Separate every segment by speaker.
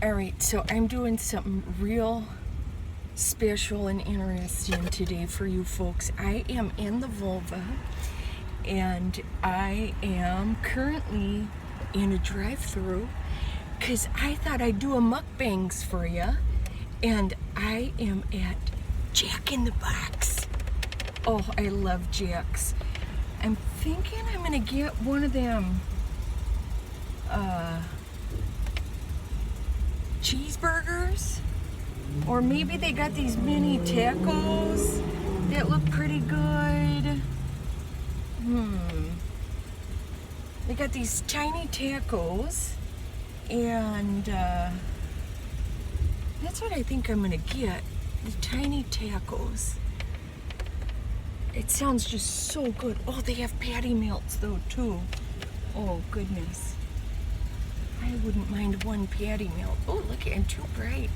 Speaker 1: Alright, so I'm doing something real special and interesting today for you folks. I am in the Volvo and I am currently in a drive-thru because I thought I'd do a mukbangs for you, and I am at Jack in the Box. Oh, I love Jack's. I'm thinking I'm gonna get one of them cheeseburgers, or maybe they got these mini tacos that look pretty good. They got these tiny tacos, and that's what I think I'm gonna get, the tiny tacos. It sounds just so good. Oh, they have patty melts though too. Oh goodness, I wouldn't mind one patty melt. Oh look, I'm too bright.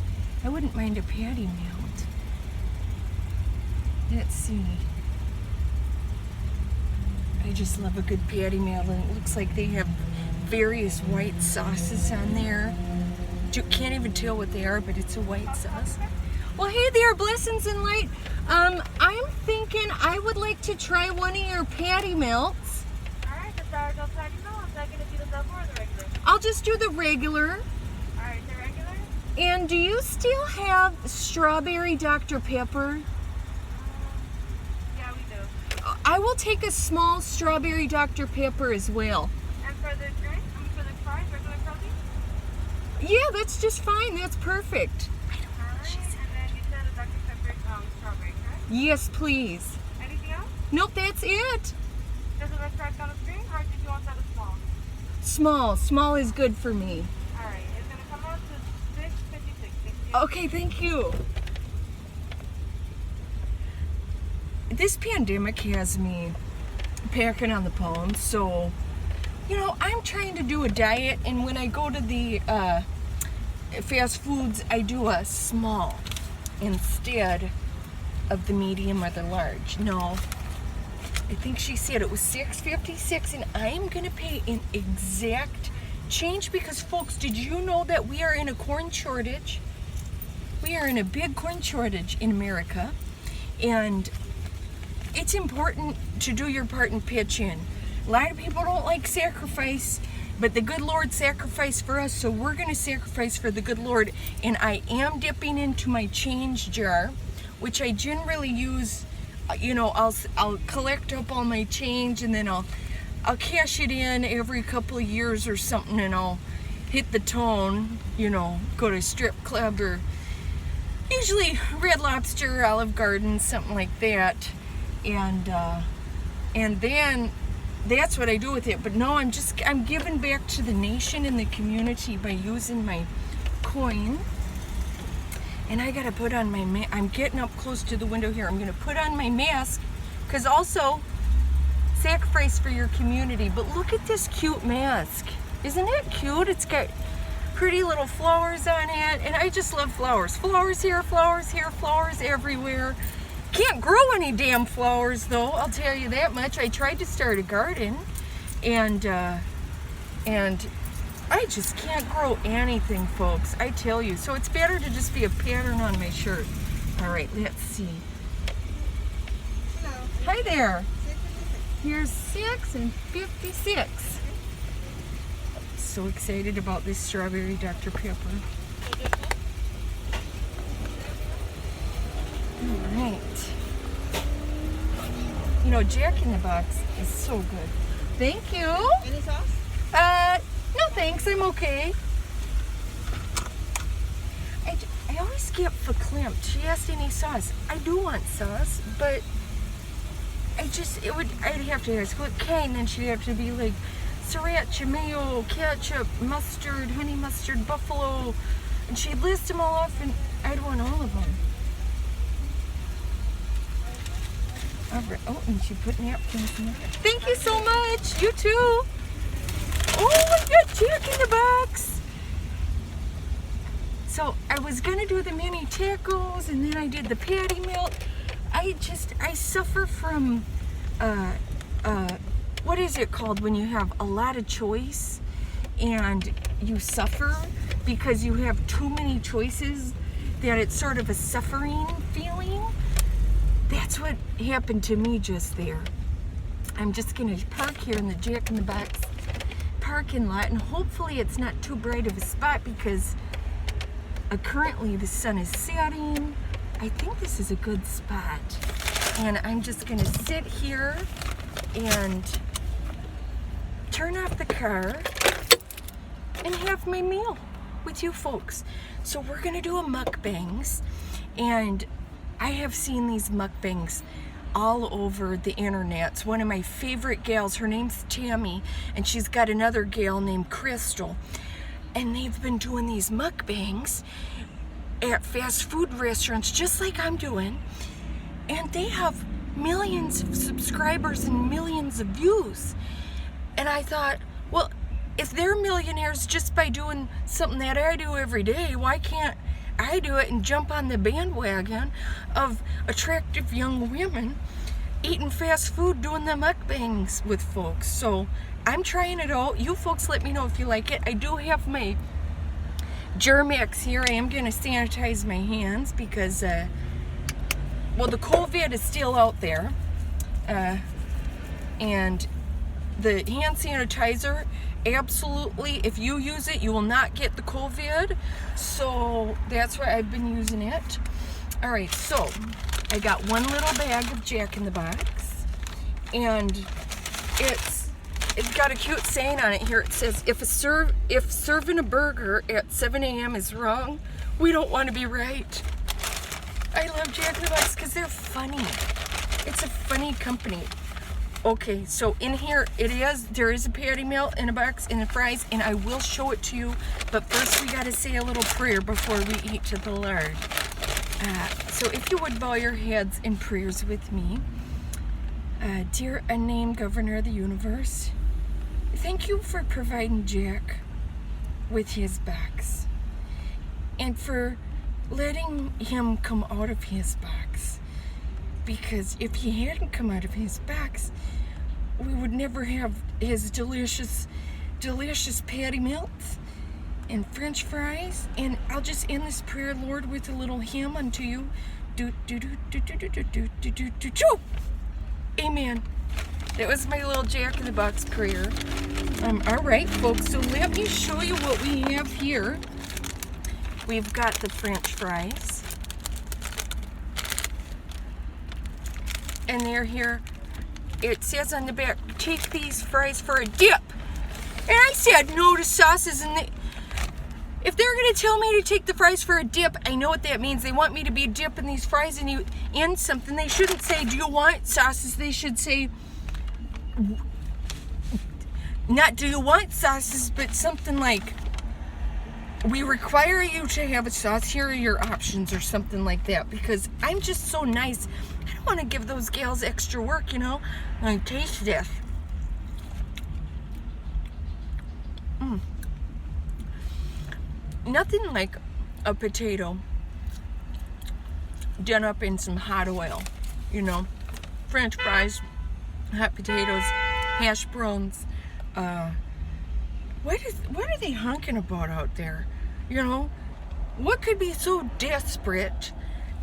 Speaker 1: I wouldn't mind a patty melt. Let's see. I just love a good patty melt, and it looks like they have various white sauces on there. You can't even tell what they are, but it's a white sauce. Well, hey there, blessings and light. I'm thinking I would like to try one of your patty melts.
Speaker 2: Alright, the sourdough patty melt. Is that going to be the double or the regular?
Speaker 1: I'll just do the regular.
Speaker 2: Alright, the regular?
Speaker 1: And do you still have strawberry Dr. Pepper?
Speaker 2: Yeah, we do.
Speaker 1: I will take a small strawberry Dr. Pepper as well.
Speaker 2: And for the drink, for the fries, regular protein?
Speaker 1: Yeah, that's just fine. That's perfect.
Speaker 2: Alright, and then you said a Dr. Pepper strawberry, correct?
Speaker 1: Yes, please.
Speaker 2: Anything else?
Speaker 1: Nope, that's it.
Speaker 2: Does it reflect on the screen, or did you want that a small?
Speaker 1: Small. Small is good for me.
Speaker 2: Alright, it's going to come out to $6.56.
Speaker 1: Okay, thank you. This pandemic has me packing on the pounds, so, you know, I'm trying to do a diet, and when I go to the fast foods, I do a small instead of the medium or the large. No, I think she said it was $6.56, and I'm gonna pay an exact change because, folks, did you know that we are in a corn shortage? We are in a big corn shortage in America, and it's important to do your part and pitch in. A lot of people don't like sacrifice, but the good Lord sacrificed for us, so we're gonna sacrifice for the good Lord. And I am dipping into my change jar, which I generally use, you know, I'll collect up all my change, and then I'll cash it in every couple of years or something, and I'll hit the tone, you know, go to a strip club, or usually Red Lobster, Olive Garden, something like that. And then that's what I do with it. But no, I'm giving back to the nation and the community by using my coin. And I gotta put on my I'm getting up close to the window here. I'm gonna put on my mask, because also sacrifice for your community. But look at this cute mask. Isn't it cute? It's got pretty little flowers on it, and I just love flowers. Flowers here, flowers everywhere. Can't grow any damn flowers though, I'll tell you that much. I tried to start a garden, and I just can't grow anything, folks, I tell you. So it's better to just be a pattern on my shirt. All right, let's see.
Speaker 2: Hello.
Speaker 1: Hi there. Here's $6.56. So excited about this strawberry Dr. Pepper. Alright. You know, Jack in the Box is so good. Thank you.
Speaker 2: Any sauce?
Speaker 1: No thanks, I'm okay. I always get verklempt. She asked any sauce. I do want sauce, but I'd have to ask what kind, then she'd have to be like sriracha, mayo, ketchup, mustard, honey mustard, buffalo, and she'd list them all off, and I'd want all of them. Oh, and she put napkins in there. Thank you so much. You too. Oh, I got Jack in the Box. So I was gonna do the mini tacos, and then I did the patty melt. I suffer from what is it called when you have a lot of choice and you suffer? because you have too many choices, that it's sort of a suffering feeling. That's what happened to me just there. I'm just gonna park here in the Jack in the Box parking lot, and hopefully it's not too bright of a spot because currently the sun is setting. I think this is a good spot, and I'm just gonna sit here and turn off the car and have my meal with you folks. So we're gonna do a mukbangs, and I have seen these mukbangs all over the internet. One of my favorite gals, her name's Tammy, and she's got another gal named Crystal, and they've been doing these mukbangs at fast food restaurants just like I'm doing, and they have millions of subscribers and millions of views. And I thought, well, if they're millionaires just by doing something that I do every day, why can't I do it and jump on the bandwagon of attractive young women eating fast food, doing the mukbangs with folks? So I'm trying it out. You folks let me know if you like it. I do have my Germ-X here. I am going to sanitize my hands because, well, the COVID is still out there. And the hand sanitizer, absolutely, if you use it, you will not get the COVID. So that's why I've been using it. All right, so I got one little bag of Jack in the Box, and it's got a cute saying on it here. It says, if serving a burger at 7 a.m. is wrong, we don't want to be right. I love Jack in the Box because they're funny. It's a funny company. Okay, so in here there is a patty melt in a box and the fries, and I will show it to you, but first we gotta say a little prayer before we eat to the Lord. So if you would bow your heads in prayers with me. Dear unnamed governor of the universe, thank you for providing Jack with his box, and for letting him come out of his box. Because if he hadn't come out of his box, we would never have his delicious, delicious patty melts and French fries. And I'll just end this prayer, Lord, with a little hymn unto you. Do do do do do do do do do do do do. Amen. That was my little Jack in the Box prayer. All right, folks. So let me show you what we have here. We've got the French fries. And they're here. It says on the back, take these fries for a dip. And I said no to sauces. And if they're going to tell me to take the fries for a dip, I know what that means. They want me to be dipping these fries in something. They shouldn't say, do you want sauces? They should say, not do you want sauces, but something like, we require you to have a sauce. Here are your options, or something like that. Because I'm just so nice. I don't want to give those gals extra work, you know. Like, taste this. Nothing like a potato done up in some hot oil, you know. French fries, hot potatoes, hash browns. What are they honking about out there? You know, what could be so desperate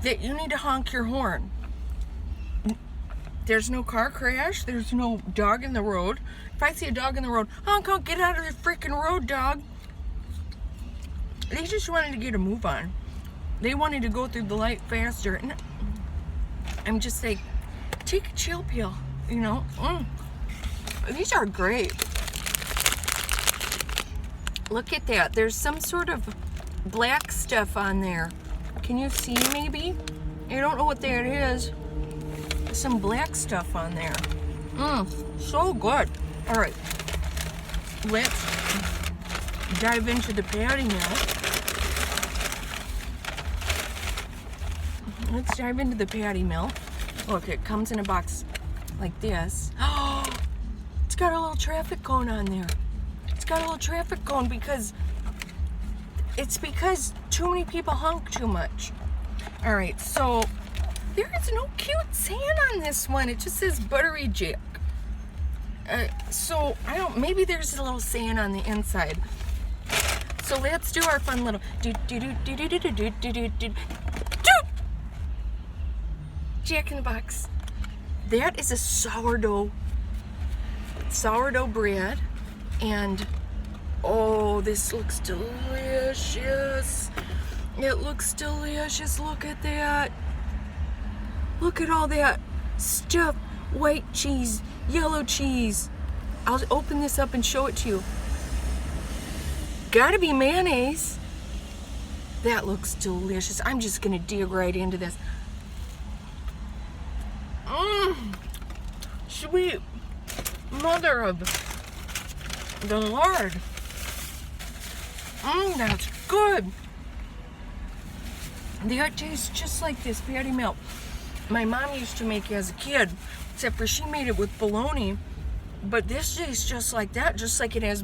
Speaker 1: that you need to honk your horn? There's no car crash. There's no dog in the road. If I see a dog in the road, honk, honk, get out of the freaking road, dog. They just wanted to get a move on. They wanted to go through the light faster. And I'm just like, take a chill pill, you know. These are great. Look at that. There's some sort of black stuff on there. Can you see maybe? I don't know what that is. Some black stuff on there. So good. All right. Let's dive into the patty melt. Let's dive into the patty melt. Look, it comes in a box like this. Oh, it's got a little traffic cone on there. It's got a little traffic cone because too many people honk too much. All right, so there is no cute saying on this one. It just says buttery Jack. So maybe there's a little saying on the inside. So let's do our fun little do do do do do do do do do do do. Jack in the Box. That is a sourdough bread, and oh, this looks delicious. It looks delicious. Look at that. Look at all that stuff. White cheese, yellow cheese. I'll open this up and show it to you. Gotta be mayonnaise. That looks delicious. I'm just gonna dig right into this. Sweet mother of the Lord. That's good. That tastes just like this patty melt my mom used to make as a kid, except for she made it with bologna. But this tastes just like that, just like it has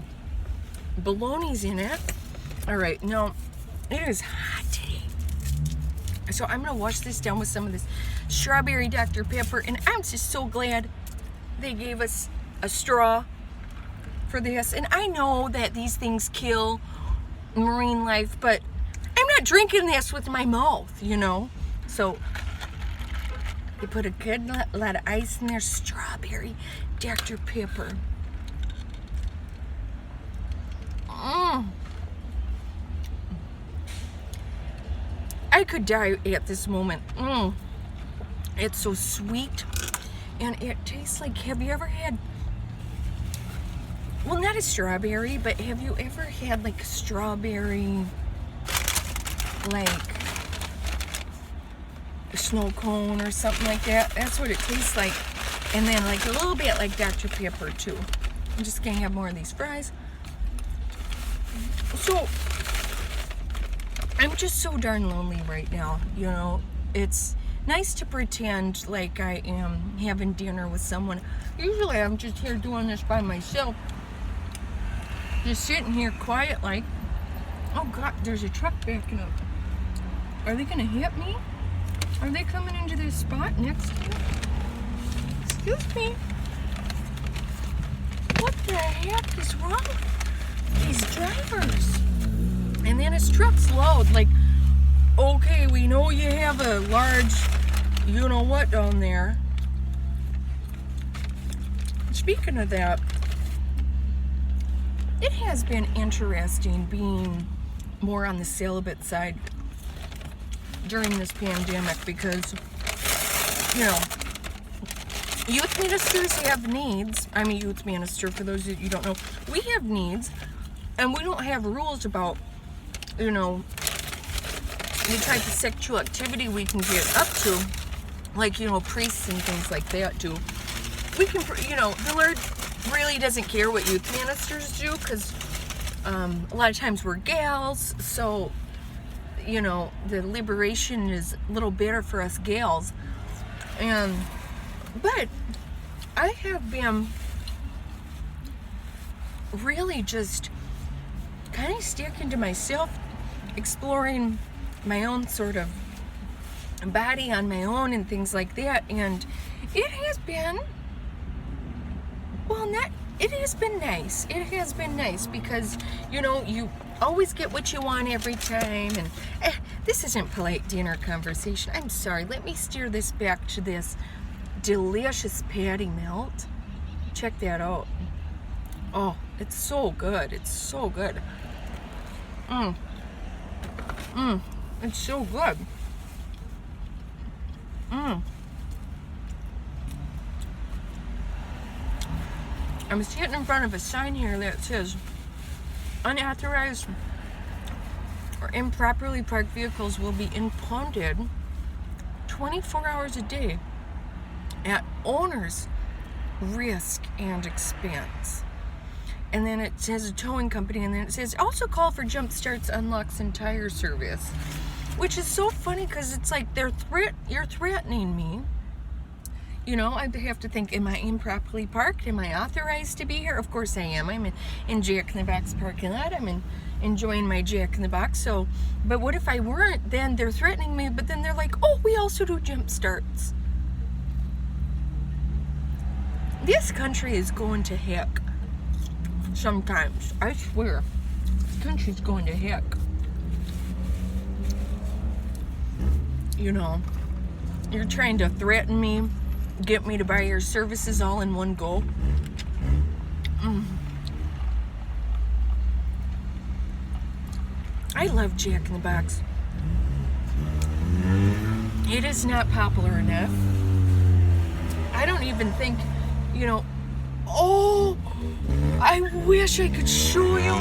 Speaker 1: bologna's in it. All right, now it is hot today. So I'm gonna wash this down with some of this strawberry Dr. Pepper, and I'm just so glad they gave us a straw for this. And I know that these things kill marine life, but I'm not drinking this with my mouth, you know. So they put a good lot of ice in there, strawberry Dr. Pepper. I could die at this moment. It's so sweet, and it tastes like, have you ever had, well, not a strawberry, but have you ever had like a strawberry, like a snow cone or something like that? That's what it tastes like. And then like a little bit like Dr. Pepper too. I'm just gonna have more of these fries. So I'm just so darn lonely right now, you know. It's nice to pretend like I am having dinner with someone. Usually I'm just here doing this by myself, just sitting here quiet like. Oh God, there's a truck backing up. Are they gonna hit me? Are they coming into this spot next to me? Excuse me. What the heck is wrong with these drivers? And then his truck's loud, like, okay, we know you have a large, you know what down there. Speaking of that, it has been interesting being more on the celibate side during this pandemic because, you know, youth ministers have needs. I'm a youth minister, for those of you who don't know. We have needs, and we don't have rules about, you know, the type of sexual activity we can get up to, like, you know, priests and things like that do. We can, you know, the Lord really doesn't care what youth ministers do, because a lot of times we're gals, so, you know, the liberation is a little better for us gals. But I have been really just kind of sticking to myself, exploring my own sort of body on my own and things like that, and it has been, well, it has been nice. It has been nice because, you know, you always get what you want every time, and this isn't polite dinner conversation. I'm sorry. Let me steer this back to this delicious patty melt. Check that out. Oh, it's so good. It's so good. It's so good. I'm sitting in front of a sign here that says unauthorized or improperly parked vehicles will be impounded 24 hours a day at owner's risk and expense. And then it says a towing company, and then it says also call for jump starts, unlocks, and tire service, which is so funny because it's like you're threatening me. You know, I have to think, am I improperly parked? Am I authorized to be here? Of course I am. I'm in Jack in the Box parking lot. I'm enjoying my Jack in the Box. So, but what if I weren't? Then they're threatening me, but then they're like, oh, we also do jump starts. This country is going to heck sometimes, I swear. This country's going to heck. You know, you're trying to threaten me, get me to buy your services all in one go. I love Jack in the Box. It is not popular enough. I don't even think, you know, oh, I wish I could show you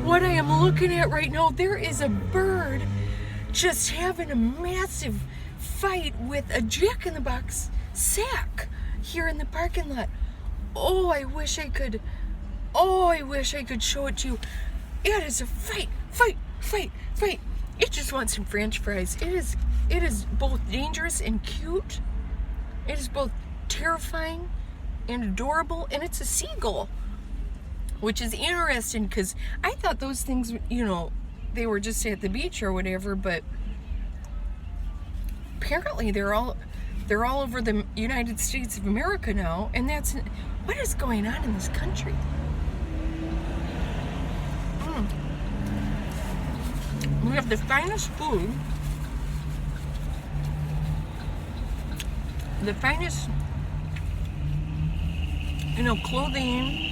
Speaker 1: what I am looking at right now. There is a bird just having a massive fight with a Jack in the Box sack here in the parking lot. Oh, I wish I could show it to you. It is a fight. It just wants some French fries. It is both dangerous and cute. It is both terrifying and adorable, and it's a seagull, which is interesting because I thought those things, you know, they were just at the beach or whatever, but apparently they're all over the United States of America now, and that's what is going on in this country. We have the finest food, the finest, you know, clothing,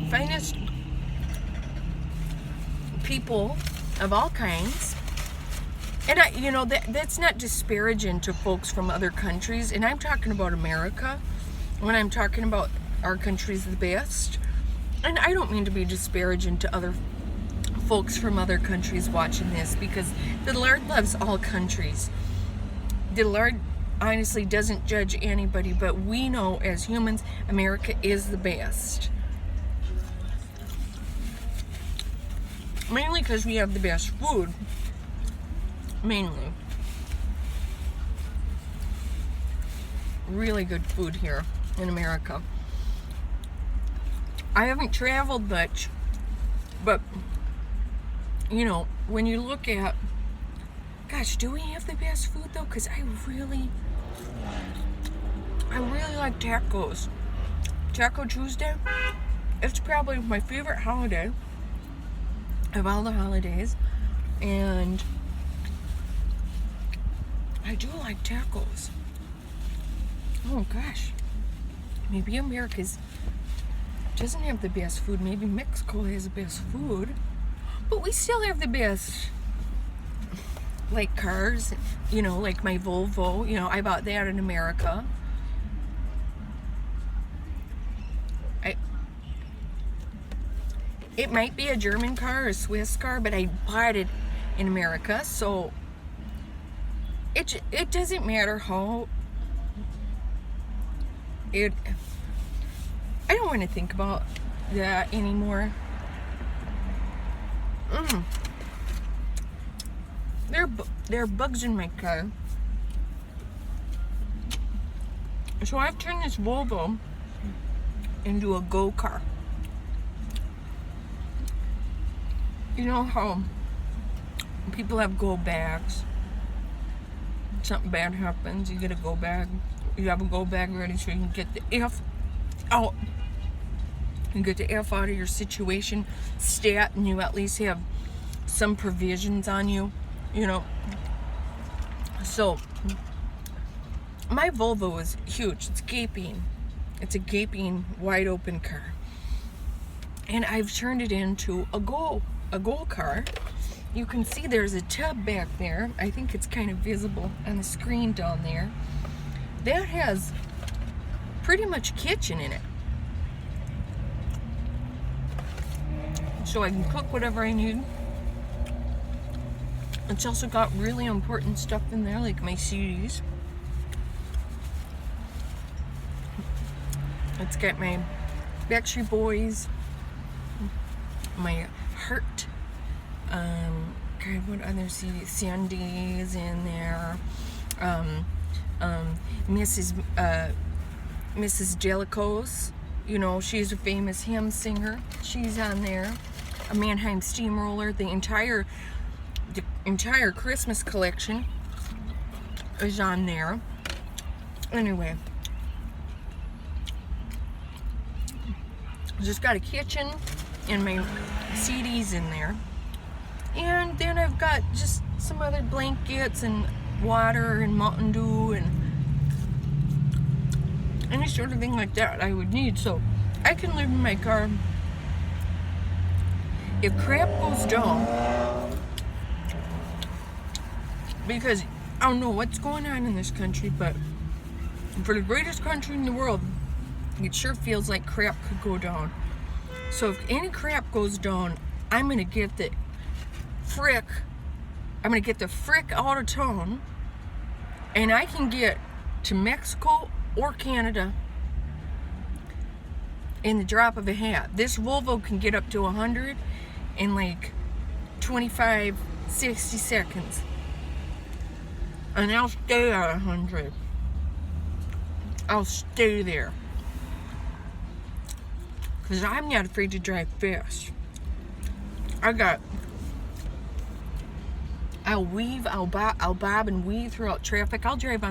Speaker 1: finest people of all kinds. And you know, that's not disparaging to folks from other countries, and I'm talking about America when I'm talking about our country's the best. And I don't mean to be disparaging to other folks from other countries watching this, because the Lord loves all countries. The Lord honestly doesn't judge anybody, but we know as humans, America is the best. Mainly because we have the best food. Mainly. Really good food here in America. I haven't traveled much, but you know, when you look at, gosh, do we have the best food though? Because I really like tacos. Taco Tuesday, it's probably my favorite holiday of all the holidays, and I do like tacos. Oh gosh, maybe America's doesn't have the best food. Maybe Mexico has the best food, but we still have the best, like, cars, you know, like my Volvo, you know, I bought that in America. It might be a German car or a Swiss car, but I bought it in America, so it doesn't matter how I don't want to think about that anymore. There are bugs in my car. So I've turned this Volvo into a go-kart. You know how people have go bags? Something bad happens, you get a go bag. You have a go bag ready so you can get the F out. You get the F out of your situation, stat, and you at least have some provisions on you, you know. So my Volvo is huge. It's gaping. It's a gaping, wide open car. And I've turned it into a go-kart. You can see there's a tub back there. I think it's kind of visible on the screen down there. That has pretty much kitchen in it. So I can cook whatever I need. It's also got really important stuff in there, like my CDs. It's got my Backstreet Boys, my Heart, God, what other CDs? Sandy's in there. Mrs. Jellicos, you know, she's a famous hymn singer. She's on there. A Mannheim Steamroller. The entire Christmas collection is on there. Anyway, just got a kitchen, and my CDs in there. And then I've got just some other blankets and water and Mountain Dew and any sort of thing like that I would need, so I can live in my car. If crap goes down, because I don't know what's going on in this country, but for the greatest country in the world, it sure feels like crap could go down. So if any crap goes down, I'm gonna get the frick out of town, and I can get to Mexico or Canada in the drop of a hat. This Volvo can get up to 100 in like 25, 60 seconds. And I'll stay at 100. I'll stay there. Because I'm not afraid to drive fast. I'll bob and weave throughout traffic. I'll drive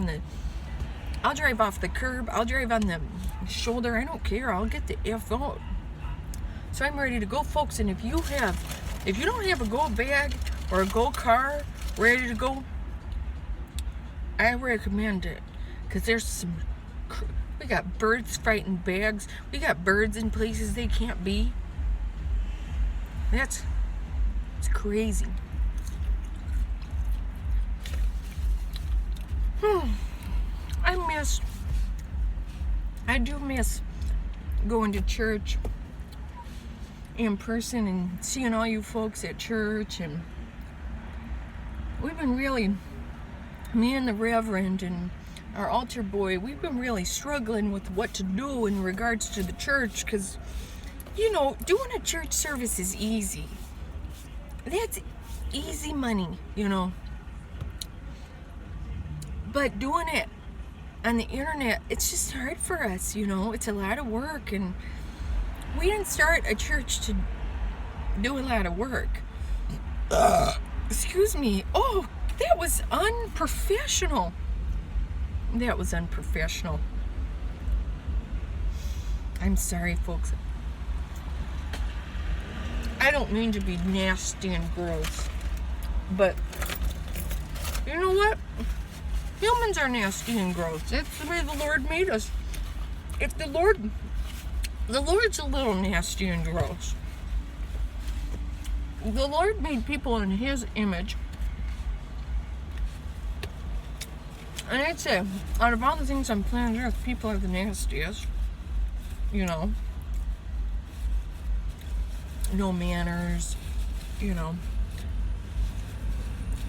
Speaker 1: off the curb. I'll drive on the shoulder. I don't care. I'll get the F out. So I'm ready to go, folks. And if you don't have a go bag or a go car ready to go, I recommend it. Because we got birds fighting bags. We got birds in places they can't be. It's crazy. I do miss going to church in person and seeing all you folks at church, and we've been really, me and the Reverend and our altar boy, we've been really struggling with what to do in regards to the church, because, you know, doing a church service is easy. That's easy money, you know. But doing it on the internet, it's just hard for us, you know. It's a lot of work, and we didn't start a church to do a lot of work. Excuse me. Oh, that was unprofessional. That was unprofessional. I'm sorry, folks. I don't mean to be nasty and gross, but you know what? Humans are nasty and gross. That's the way the Lord made us. If the Lord's a little nasty and gross. The Lord made people in His image. And I'd say, out of all the things on planet Earth, people are the nastiest. You know. No manners. You know.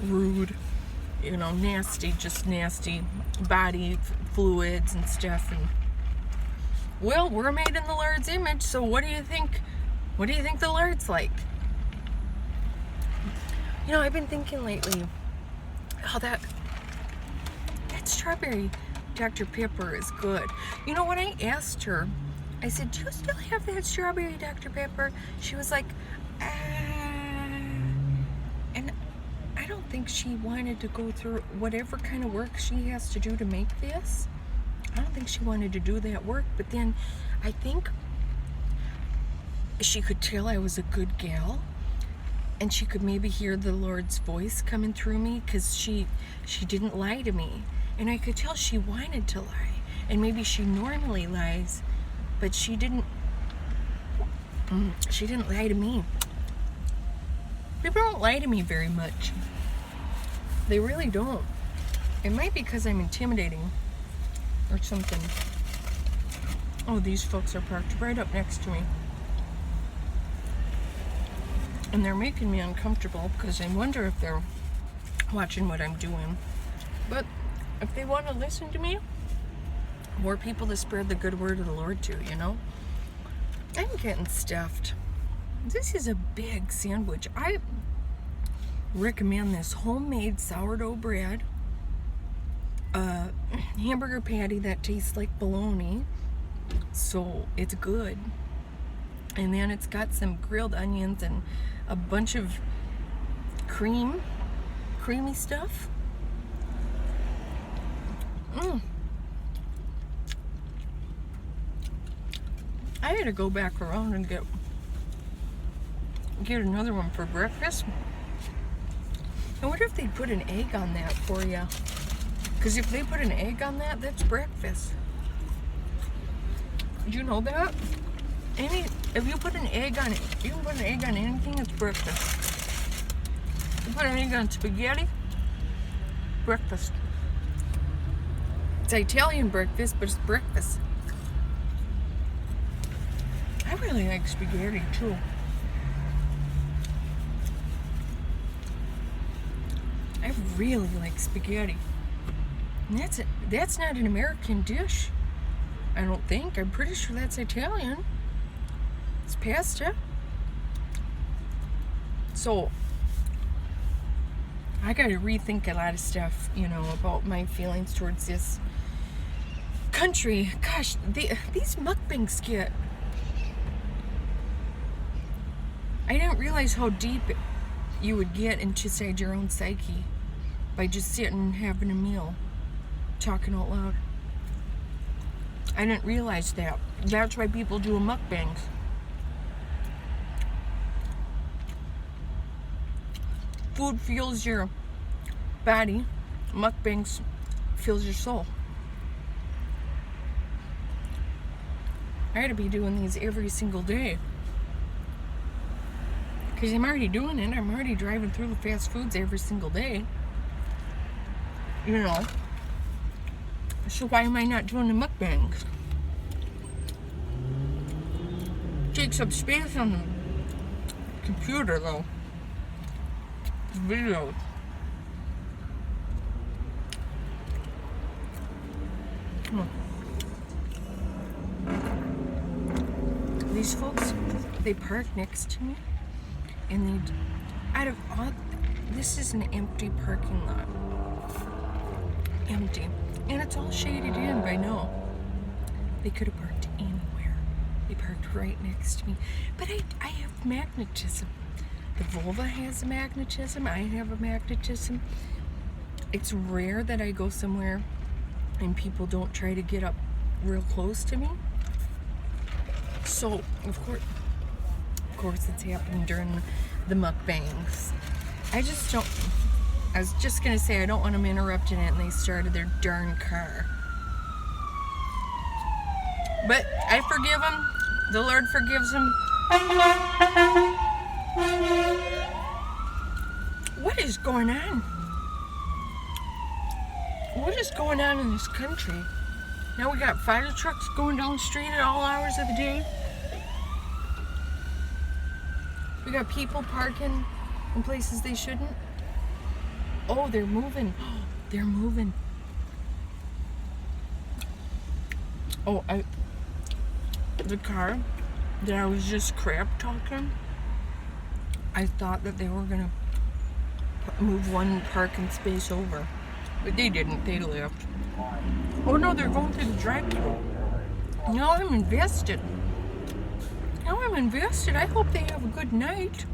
Speaker 1: Rude. You know, nasty, just nasty body fluids and stuff. And well, we're made in the Lord's image, so what do you think? What do you think the Lord's like? You know, I've been thinking lately, oh, that strawberry Dr. Pepper is good. You know, when I asked her, I said, do you still have that strawberry Dr. Pepper? She was like, and I don't think she wanted to go through whatever kind of work she has to do to make this. I don't think she wanted to do that work, but then I think she could tell I was a good gal, and she could maybe hear the Lord's voice coming through me, because she didn't lie to me, and I could tell she wanted to lie, and maybe she normally lies, but she didn't lie to me. People don't lie to me very much. They really don't. It might be because I'm intimidating or something. Oh, these folks are parked right up next to me. And they're making me uncomfortable because I wonder if they're watching what I'm doing. But if they want to listen to me, more people to spread the good word of the Lord to, you know? I'm getting stuffed. This is a big sandwich. I recommend this homemade sourdough bread, hamburger patty that tastes like bologna, so it's good. And then it's got some grilled onions and a bunch of creamy stuff. I had to go back around and get get another one for breakfast. I wonder if they put an egg on that for you. Because if they put an egg on that, that's breakfast. Did you know that? If you put an egg on it, you can put an egg on anything, it's breakfast. You put an egg on spaghetti, breakfast. It's Italian breakfast, but it's breakfast. I really like spaghetti too. I really like spaghetti. And that's not an American dish. I don't think. I'm pretty sure that's Italian. It's pasta. So I gotta rethink a lot of stuff, you know, about my feelings towards this country. Gosh, these mukbangs get... I didn't realize how deep you would get inside your own psyche by just sitting and having a meal, talking out loud. I didn't realize that. That's why people do mukbangs. Food fuels your body. Mukbangs fuels your soul. I gotta be doing these every single day. Because I'm already doing it. I'm already driving through the fast foods every single day. You know. So why am I not doing the mukbangs? Takes up space on the computer though. Videos. These folks, they park next to me, and this is an empty parking lot. Empty. And it's all shaded in by now. They could have parked anywhere. They parked right next to me. But I have magnetism. The Volvo has a magnetism. I have a magnetism. It's rare that I go somewhere and people don't try to get up real close to me. So, of course it's happening during the mukbangs. I was just going to say I don't want them interrupting it, and they started their darn car. But I forgive them. The Lord forgives them. What is going on? What is going on in this country? Now we got fire trucks going down the street at all hours of the day. We got people parking in places they shouldn't. Oh, they're moving. They're moving. Oh, the car that I was just crap talking, I thought that they were gonna move one parking space over, but they didn't. They left. Oh no, they're going through the drive-thru. Now I'm invested. I hope they have a good night.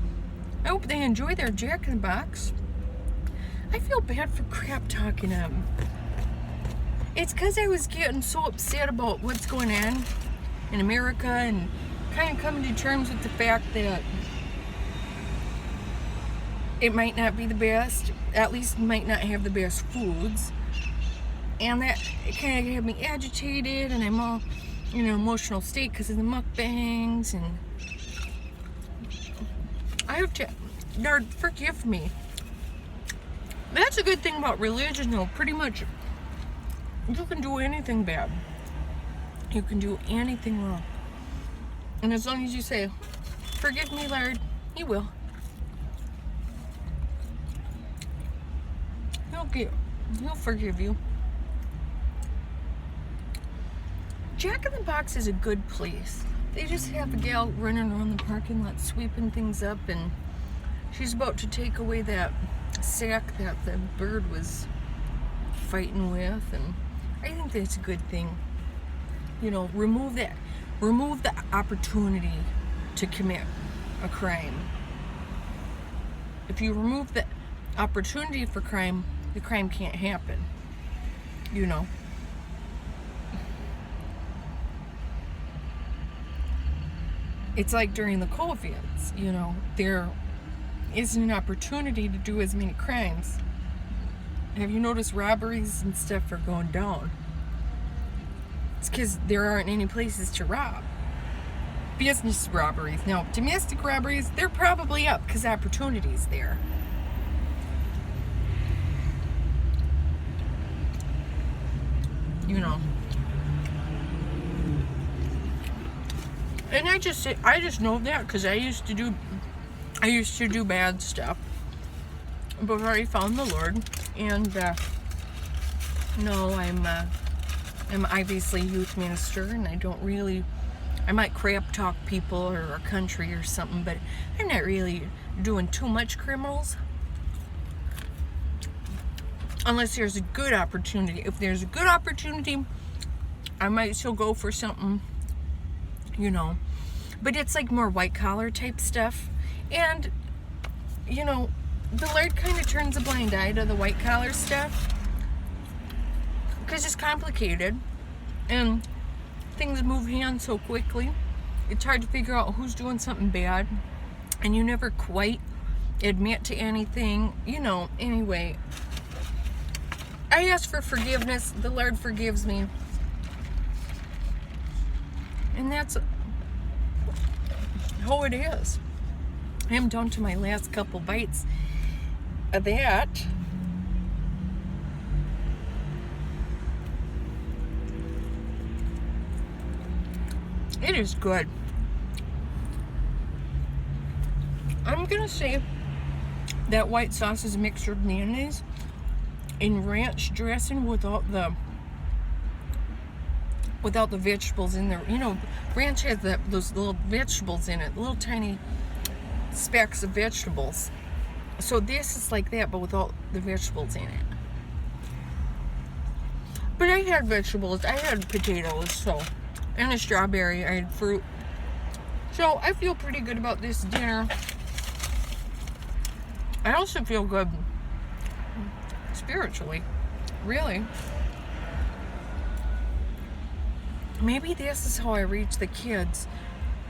Speaker 1: I hope they enjoy their Jack in the Box. I feel bad for crap talking them. It's because I was getting so upset about what's going on in America and kind of coming to terms with the fact that it might not be the best, at least might not have the best foods. And that kind of had me agitated, and I'm all in an emotional state because of the mukbangs, and I have to, Lord, forgive me. That's a good thing about religion, though. Pretty much, you can do anything bad. You can do anything wrong. And as long as you say, forgive me, Lord, He will. He'll forgive you. Jack in the Box is a good place. They just have a gal running around the parking lot sweeping things up, and she's about to take away that sack that the bird was fighting with, and I think that's a good thing. You know, remove the opportunity to commit a crime. If you remove the opportunity for crime, the crime can't happen. You know. it's like during the COVIDs, you know, there isn't an opportunity to do as many crimes. Have you noticed robberies and stuff are going down? It's because there aren't any places to rob. Business robberies. Now, domestic robberies, they're probably up because opportunity's there. You know. And I just know that because I used to do bad stuff before I found the Lord. And no, I'm obviously a youth minister, and I might crap talk people or a country or something, but I'm not really doing too much criminals. Unless there's a good opportunity. If there's a good opportunity, I might still go for something, you know. But it's like more white collar type stuff. And, you know, the Lord kind of turns a blind eye to the white collar stuff. Because it's complicated. And things move hands so quickly. It's hard to figure out who's doing something bad. And you never quite admit to anything. You know, anyway. I ask for forgiveness. The Lord forgives me. And that's how it is. I am down to my last couple bites of that. It is good. I'm going to say that white sauce is mixed with mayonnaise and ranch dressing without the vegetables in there. You know, ranch has those little vegetables in it, little tiny specks of vegetables. So this is like that, but without the vegetables in it. But I had vegetables. I had potatoes, so, and a strawberry. I had fruit. So I feel pretty good about this dinner. I also feel good spiritually, really. Maybe this is how I reach the kids.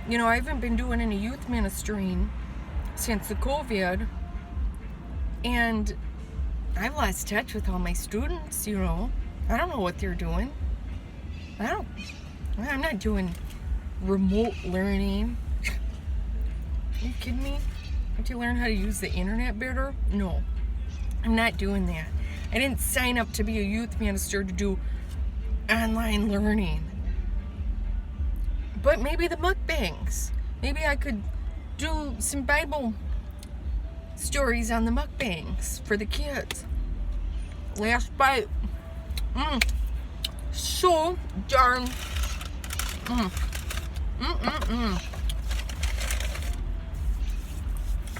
Speaker 1: You know, I haven't been doing any youth ministering since the COVID, and I've lost touch with all my students, you know. I don't know what they're doing. I'm not doing remote learning. Are you kidding me? Have to learn how to use the internet better? No, I'm not doing that. I didn't sign up to be a youth minister to do online learning. But maybe the mukbangs. Maybe I could do some Bible stories on the mukbangs for the kids. Last bite. So darn.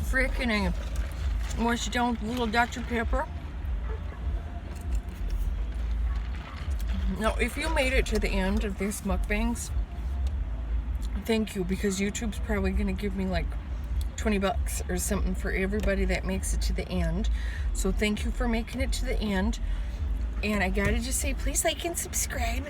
Speaker 1: Freaking wash it down with a little Dr. Pepper. Now, if you made it to the end of this mukbangs, thank you, because YouTube's probably going to give me like $20 or something for everybody that makes it to the end. So thank you for making it to the end. And I gotta just say, please like and subscribe.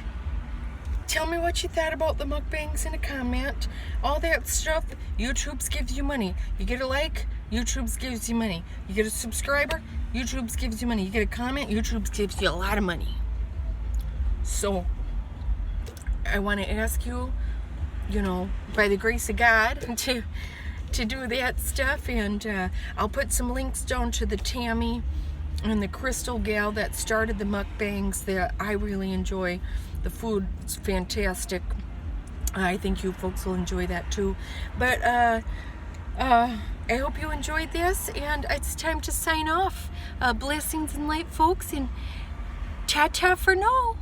Speaker 1: Tell me what you thought about the mukbangs in a comment. All that stuff, YouTube's gives you money. You get a like, YouTube's gives you money. You get a subscriber, YouTube's gives you money. You get a comment, YouTube's gives you a lot of money. So I want to ask you, you know, by the grace of God, to do that stuff. And I'll put some links down to the Tammy and the Crystal gal that started the mukbangs that I really enjoy. The food's fantastic. I think you folks will enjoy that too. But I hope you enjoyed this, and it's time to sign off. Blessings and light, folks, and ta-ta for now.